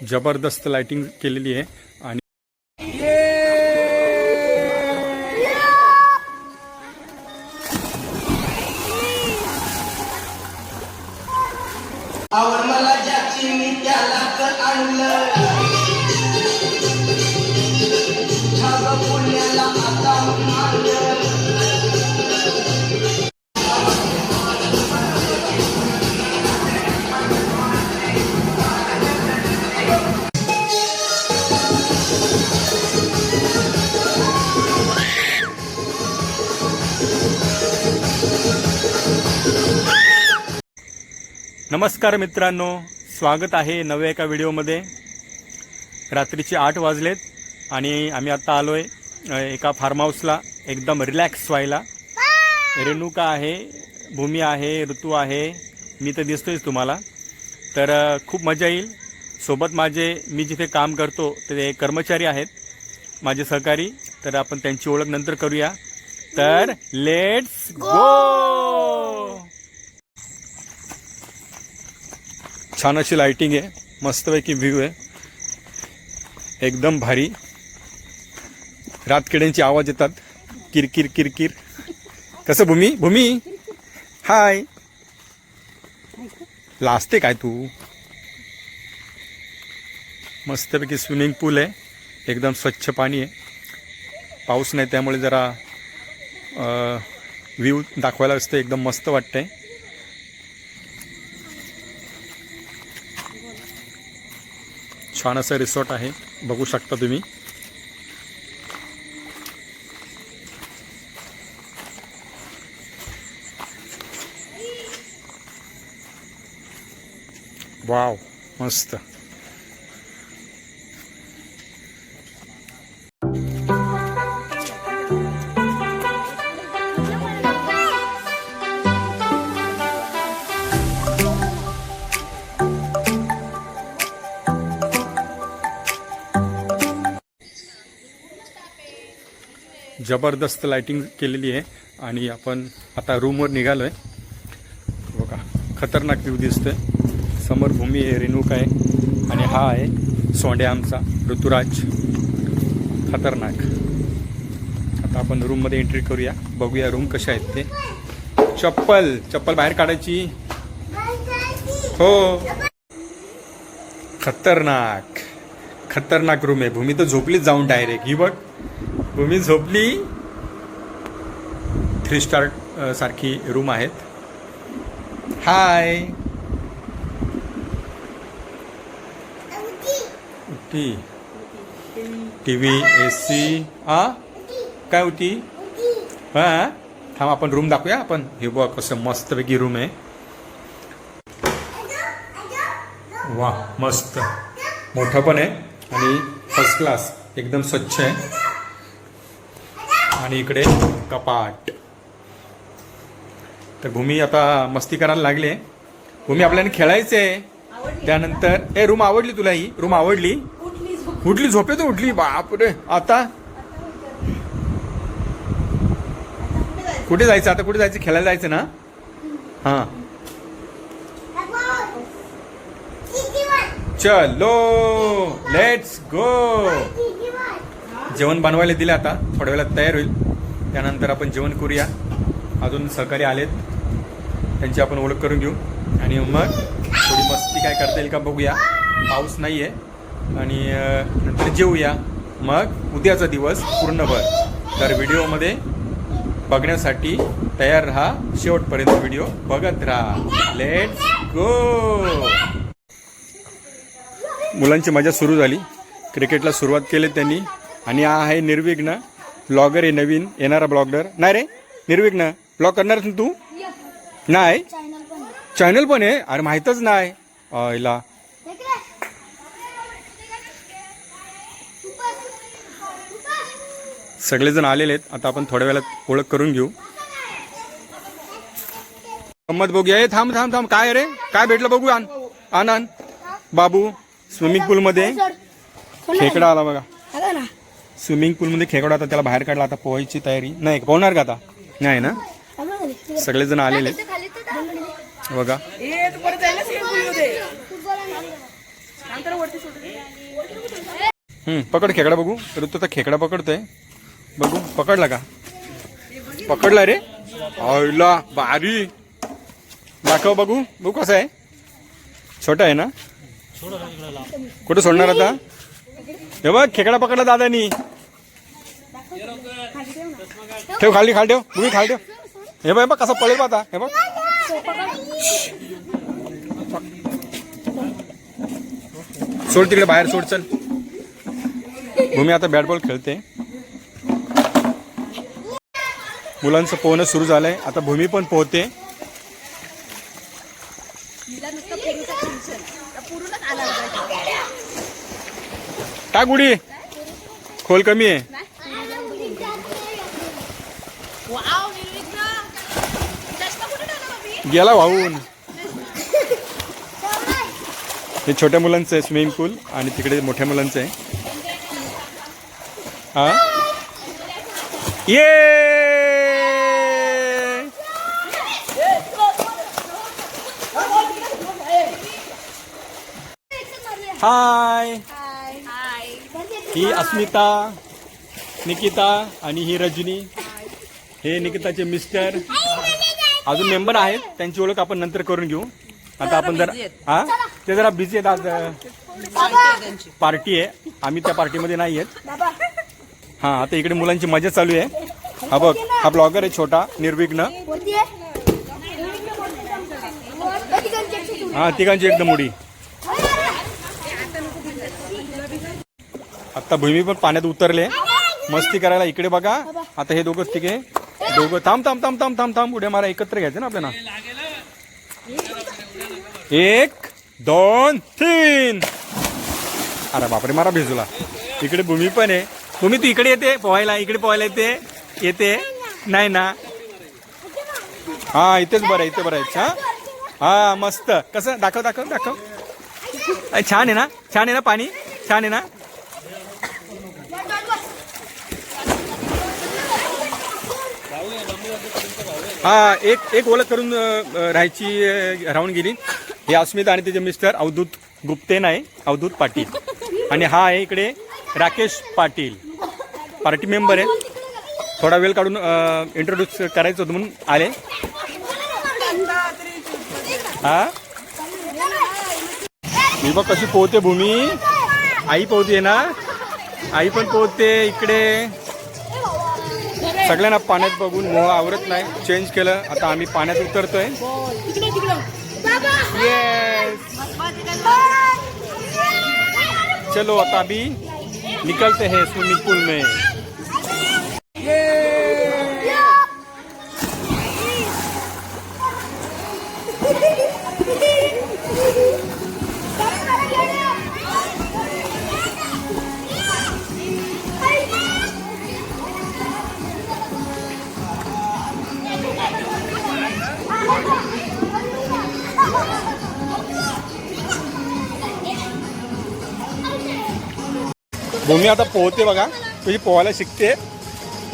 जबरदस्त लाइटिंग केलेली आहे आणि मला ज्याची मी त्यालाच आणलं पुण्याला आता मानलं नमस्कार मित्रांनो, स्वागत आहे नव्या एका व्हिडिओमध्ये। रात्रीचे 8 वाजलेत आणि आम्ही आता आलोय एका फार्म हाऊसला एकदम रिलॅक्स व्हायला। रेणुका आहे, भूमी आहे, ऋतू आहे, मी तर दिसतोयच तुम्हाला। तर खूप मजा येईल। सोबत मी जिथे काम करतो ते कर्मचारी आहेत माझे सहकारी, तर आपण त्यांची ओळख नंतर करूया। तर लेट्स गो। छान अशी लाइटिंग आहे, मस्तपैकी व्ह्यू आहे, एकदम भारी। रातकिड्यांची आवाज येतात, किरकिर किरकिर। कसं भूमी भूमी हाय, लाजते काय तू? मस्तपैकी स्विमिंग पूल आहे, एकदम स्वच्छ पाणी आहे। पाऊस नाही त्यामुळे जरा व्ह्यू दाखवायला असतं, एकदम मस्त वाटतंय। छान असं रिसॉर्ट आहे, बघू शकता तुम्ही। वाव, मस्त। जबरदस्त लाइटिंग केलेली आहे आणि आपण आता रूमवर निघालोय। बघा, खतरनाक व्ह्यू दिसतोय। समोर भूमी आहे, रेणुका आहे आणि हा आहे सोंड्या आमचा ऋतुराज। खतरनाक। आता आपण रूममध्ये एंट्री करूया, बघूया रूम कशा आहेत ते। चप्पल बाहेर काढायची हो। खतरनाक रूम आहे। भूमी तर झोपलीच जाऊन डायरेक्ट, ही बघ भूमी झोपली। 3 स्टार सारखी रूम आहेत। हाय, टीव्ही, एसी काय होती? हा, थांब आपण रूम दाखवूया आपण। हे बघ कसं मस्तपैकी रूम आहे। वा, मस्त, मोठं पण आहे आणि फर्स्ट क्लास, एकदम स्वच्छ आहे। आणि इकडे कपाट। तर भूमी आता मस्ती करायला लागले। भूमी, आपल्याला खेळायचंय। त्यानंतर रूम आवडली तुला? ही रूम आवडली? उठली झोपेत, उठली, बापरे। आता कुठे जायचं? आता कुठे जायचं? खेळायला जायचं ना? हा, चलो लेट्स गो। जेवण बनवायला दिले, आता थोड्या वेळात तयार होईल। त्यानंतर आपण जेवण करूया। अजून सहकारी आलेत, त्यांची आपण ओळख करून घेऊ आणि मग थोडी मस्ती काय करता येईल का बघूया। पाऊस नाही आहे आणि नंतर जेवूया। मग उद्याचा दिवस पूर्णभर। तर व्हिडिओमध्ये बघण्यासाठी तयार राहा, शेवटपर्यंत व्हिडिओ बघत राहा। Let's go. मुलांची मजा सुरू झाली, क्रिकेटला सुरुवात केली त्यांनी। आणि हा आहे निर्विघ्न ब्लॉगर आहे, नवीन येणारा ब्लॉगर। नाही रे निर्विघ्न, ब्लॉग करणार तू? नाही, चॅनल पण आहे? अरे माहीतच नाही हिला। सगळेजण आलेले आहेत, आता आपण थोड्या वेळात ओळख करून घेऊ। गंमत बघूया। थांब थांब थांब, काय रे काय भेटलं बघू। आनंद बाबू स्विमिंग पूल मध्ये खेकडा आला बघा। स्विमिंग पूल मध्ये खेकडा होता, त्याला बाहेर काढला। आता पोहायची तयारी नाही, पोहणार का आता? नाही ना, सगळेजण आलेले बघा। पकड खेकडा बघू. ऋतू तर खेकडा पकडतोय. बघू पकडला का? पकडला रे. आयला भारी. दाखव बघू. बघू कसं आहे. छोटा आहे ना. कुठं सोडणार आता? हे बघ खेकडा पकडला दादानी. ठेव खाली खाली ठेव. तुम्ही खाली ठेव. हे बघ कसं पळेल आता. हे बघ सोड तिकडे बाहेर सोड. चल भूमी आता बॅट बॉल खेळते. मुलांचं पोहणं सुरू झालंय. आता भूमी पण पोहते. टाक उडी. खोल कमी आहे. गेला वाहून. हे छोट्या मुलांचं आहे स्विमिंग पूल आणि तिकडे मोठ्या मुलांचं आहे. हा ये हाय. ही अस्मिता, निकिता आणि ही रजनी. हे निकिताचे मिस्टर. अजून मेंबर आहेत. त्यांची ओळख आपण नंतर करून घेऊ. आता आपण जर हा ते जरा बिझी आहेत. आज पार्टी आहे. आम्ही त्या पार्टीमध्ये नाही आहेत. हा आता इकडे मुलांची मजा चालू आहे. हा बघ हा ब्लॉगर आहे छोटा निर्विघ्न. हा तिघांची एकदम उडी. आता भूमी पण पाण्यात उतरले मस्ती करायला. इकडे बघा आता हे दोघं तिघे दोघं. थांब थांब थांब थांब थांब थांब. उड्या मारा एकत्र घ्यायचं ना आपल्याला. 1 2 3. अरे बापरे मारा भिजूला. इकडे भूमी पण आहे. भूमी तू इकडे येते पोहायला. इकडे पोहायला येते नाही ना. हा इथेच बरं आहे. इथे बरं आहे. हा मस्त. कसं दाखव दाखव दाखव. छान आहे ना. छान आहे ना पाणी. छान आहे ना. हा एक ओळख करून राहून गेली. हे अस्मिता आणि तिचे मिस्टर अवधूत गुप्ते नाही अवधूत पाटील. आणि हा आहे इकडे राकेश पाटील पार्टी मेंबर आहे. थोडा वेळ काढून इंट्रोड्यूस करायचं होतं म्हणून आले. हा मी बघ कशी पोहते भूमी. आई पोहते ना. आई पण पोहते. इकडे सगळ्यांना पाण्यात बघून मोह आवरत नाही. चेंज केलं. आता आम्ही पाण्यात उतरतोय. येस चलो आता अभी निकलते हैं स्विमिंग पूल में. भूमी आता पोहते बघा. तुझी पोहायला शिकते.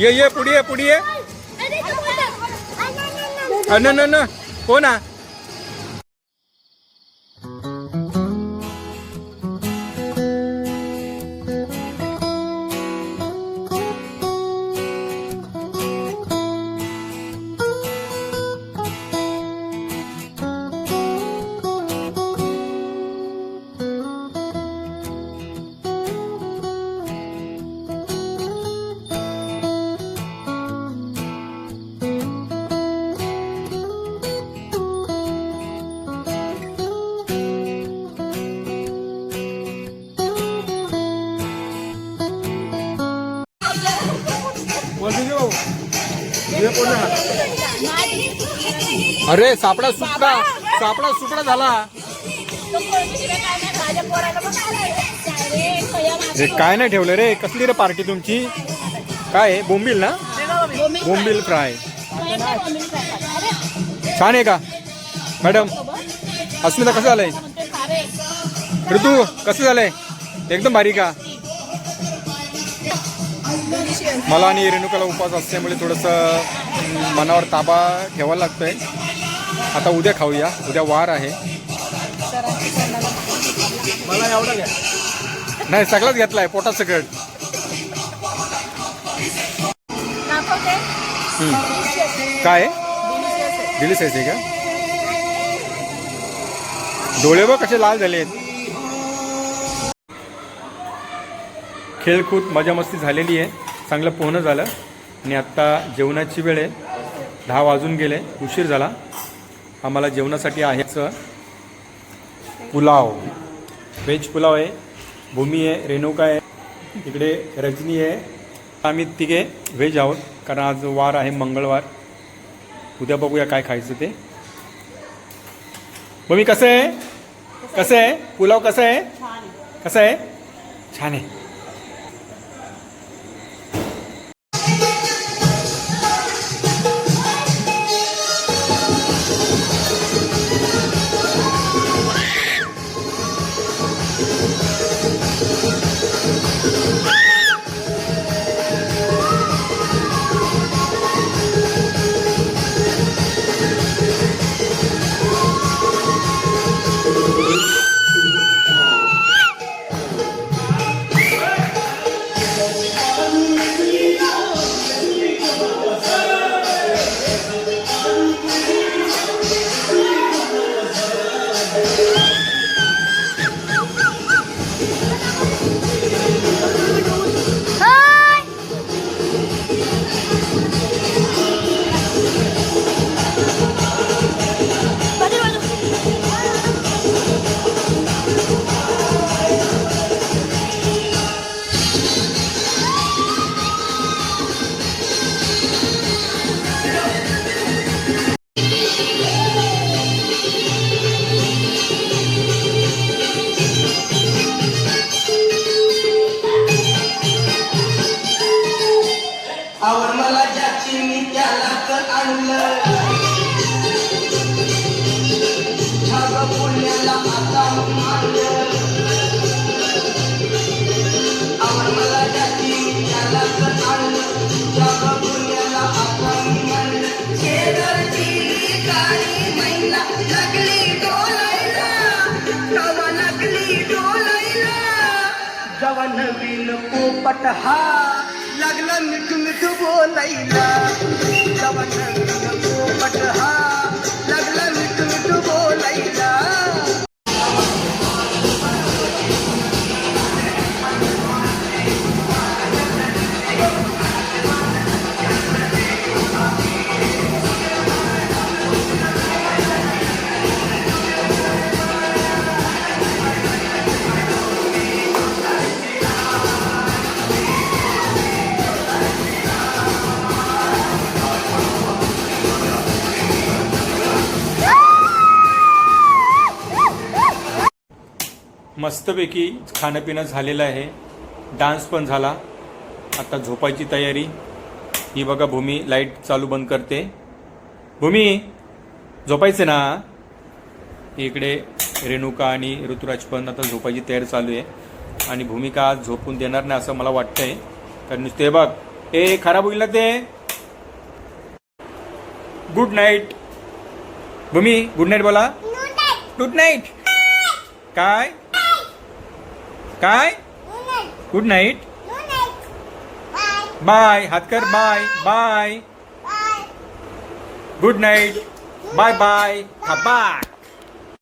ये पुढे ये पुढे ये. न हो ना. अरे सापडा सुपडा झाला. काय नाही ठेवलं रे. कसली रे पार्टी तुमची. काय आहे बोंबील ना. बोंबील फ्राय छान आहे का मॅडम. अस्मिता कसं झालंय. ऋतू कसं झालंय. एकदम भारी का. मला आणि रेणुकाला उपवास असल्यामुळे थोडंसं मनावर ताबा ठेवायला लागतोय. आता उद्या खाऊया. उद्या वार आहे. मला एवढा घ्या. नाही सगळंच घेतलाय पोटात सकट. दाखवते. काय दिलीस आहे का? डोळे बघ कसे लाल झालेत. खेळकूद मजा मस्ती झालेली आहे. चांगलं पोहणं झालं आणि आत्ता जेवणाची वेळ आहे. 10 वाजून गेले. उशीर झाला. आम्हाला जेवणासाठी आहेच पुलाव. व्हेज पुलाव आहे. भूमी आहे, रेणुका आहे, इकडे रजनी आहे. आम्ही तिघे व्हेज आहोत कारण आज वार आहे मंगळवार. उद्या बघूया काय खायचं ते. भूमी कसं आहे? कसं आहे पुलाव? कसं आहे? कसं आहे? छान आहे. आवड मला ज्याची मी त्यालाच आणलं. जग पुण्याला आता मानलं. आवड मला ज्याची मी त्यालाच आणलं. जग पुण्याला आता मानलं. शेजारची काळी महिला लागली डोलायला. नवा लागली डोलायला. जवा नवीन पोपट हा लागला मिठ मिठ बोलायला. जवा नवीन पोपट हा लागला मिठ मिठ बोलायला. मस्तपैकी खाणं पिणं झालेलं आहे. डान्स पण झाला. आता झोपायची तयारी. ही बघा भूमी लाईट चालू बंद करते. भूमी झोपायचं ना. इकडे रेणुका आणि ऋतुराज पण आता झोपायची तयारी चालू आहे. आणि भूमिका आज झोपून देणार नाही असं मला वाटतंय कारण नुसते बघ ए खराब होईल ना ते. Good night Bhumi. Good night बोला. Good night. काय काय? Good night. बाय हात कर. Bye bye. Good night. Bye bye. Bye.